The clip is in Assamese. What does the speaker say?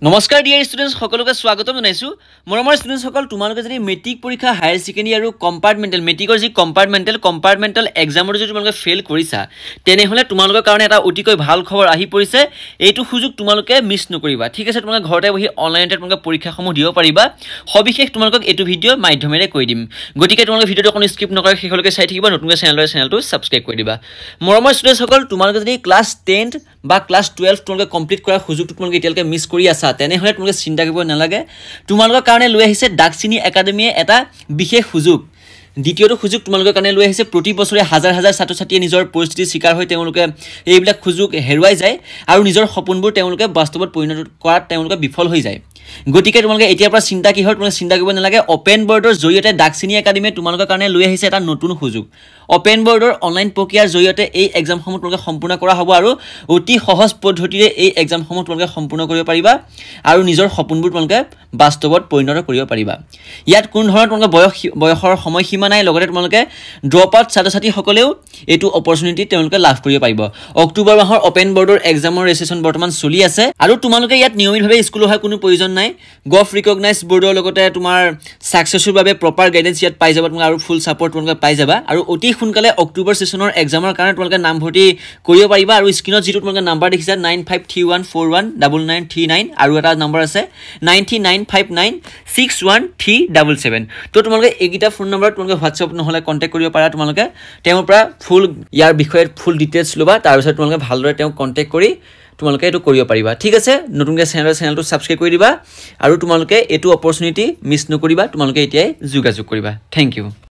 নমস্কাৰ ডিয়াৰ ষ্টুডেণ্টছ সকলোকে স্বাগতম জনাইছো মৰমৰ ষ্টুডেণ্টছ সকল তোমালোকে যদি মেট্ৰিক পৰীক্ষা হায়াৰ সেকেন্ডাৰী আৰু মেট্ৰিকৰ যি কম্পাৰ্টমেণ্টেল এক্সামৰ যদি তোমালোকে ফেল কৰিছা তেনেহলে তোমালোকৰ কাৰণে এটা অতিকৈ ভাল খবৰ আহি পৰিছে এইটো সুযোগ তোমালোকে মিছ নকৰিবা ঠিক আছে তোমালোকে ঘৰতে বহি অনলাইনতে তোমালোকে পৰীক্ষাসমূহ দিব পাৰিবা সবিশেষ তোমালোকক এইটো ভিডিঅ মাধ্যমেৰে কৈ দিম গতিকে তোমালোকে ভিডিঅটো কোনো স্কিপ নকৰি শেষলৈকে চাই থাকিবা নতুনকৈ চেনেলটো সাবস্ক্ৰাইব কৰি দিবা মৰমৰ ষ্টুডেণ্টছ সকল তোমালোকে যদি ক্লাছ 10 বা ক্লাছ 12 তোমালোকে কমপ্লিট কৰাৰ সুযোগটো তোমালোকে এতিয়ালৈকে মিছ কৰি আছা তেনেহলে তোমালোকে চিন্তা কৰিব নালাগে তোমালোকৰ কাৰণে লৈ আহিছে দাক্ষিণী একাডেমীয়ে এটা বিশেষ সুযোগ দ্বিতীয়টো সুযোগ তোমালোকৰ কাৰণে লৈ আহিছে প্ৰতি বছৰে হাজাৰ হাজাৰ ছাত্ৰ-ছাত্ৰীয়ে নিজৰ পৰিস্থিতিৰ শিকাৰ হৈ তেওঁলোকে এইবিলাক সুযোগ হেৰুৱাই যায় আৰু নিজৰ সপোনবোৰ তেওঁলোকে বাস্তৱত পৰিণত কৰাত তেওঁলোকে বিফল হৈ যায় গতিকে তোমালোকে এতিয়াৰ পৰা চিন্তা কি হয় তোমালোকে চিন্তা কৰিব নালাগে ওপেন বৰ্ডৰ জৰিয়তে দাক্ষিণী একাডেমীয়ে তোমালোকৰ কাৰণে লৈ আহিছে এটা নতুন সুযোগ ওপেন বৰ্ডৰ অনলাইন প্ৰক্ৰিয়াৰ জৰিয়তে এই এক্সামসমূহ তোমালোকে সম্পূৰ্ণ কৰা হ'ব আৰু অতি সহজ পদ্ধতিৰে এই এক্সামসমূহ তোমালোকে সম্পূৰ্ণ কৰিব পাৰিবা আৰু নিজৰ সপোনবোৰ তোমালোকে বাস্তৱত পৰিণত কৰিব পাৰিবা ইয়াত কোনো ধৰণৰ তোমালোকে বয়সৰ সময়সীমা নাই লগতে তোমালোকে ড্ৰপ আউট ছাত্ৰ-ছাত্ৰীসকলেও এইটো অপৰচুনিটি তেওঁলোকে লাভ কৰিব পাৰিব অক্টোবৰ মাহৰ ওপেন বৰ্ডৰ এক্সামৰ ৰেজিষ্ট্ৰেচন বৰ্তমান চলি আছে আৰু তোমালোকে ইয়াত নিয়মিতভাৱে স্কুল অহাৰ কোনো প্ৰয়োজন নাই গভ ৰিকগনাইজ বৰ্ডৰ লগতে তোমাৰ সাকসেছৰ বাবে প্ৰপাৰ গাইডেন্স ইয়াত পাই যাবা তোমালোকে আৰু ফুল সাপোৰ্ট তোমালোকে পাই যাবা আৰু অতি সোনকালে অক্টোবৰ সেশনৰ এক্সামৰ কাৰণে তোমালোকে নাম ভৰ্তি কৰিব পাৰিবা আৰু স্ক্ৰিনত যেটো তোমালোকে নাম্বাৰ দেখিছা 9531419939 আৰু এটা নাম্বাৰ আছে 9959613777 তো তোমালোকে এইগিটা ফোন নম্বৰ তোমালোকে WhatsApp নহলে কন্টাক্ট কৰিব পাৰা তোমালোকে তেওঁৰ পৰা ফুল ইয়াৰ বিষয়ে ফুল ডিটেইলছ লবা তাৰ পিছত তোমালোকে ভালদৰে তেওঁ কন্টাক্ট কৰি তোমালোকে এটো কৰিব পাৰিবা ঠিক আছে নতুনকৈ চেনেলটো সাবস্ক্ৰাইব কৰি দিবা আৰু তোমালোকে এটো অপৰচুনিটি মিছ নকৰিবা তোমালোকে এতিয়াই যোগাযোগ কৰিবা থ্যাংক ইউ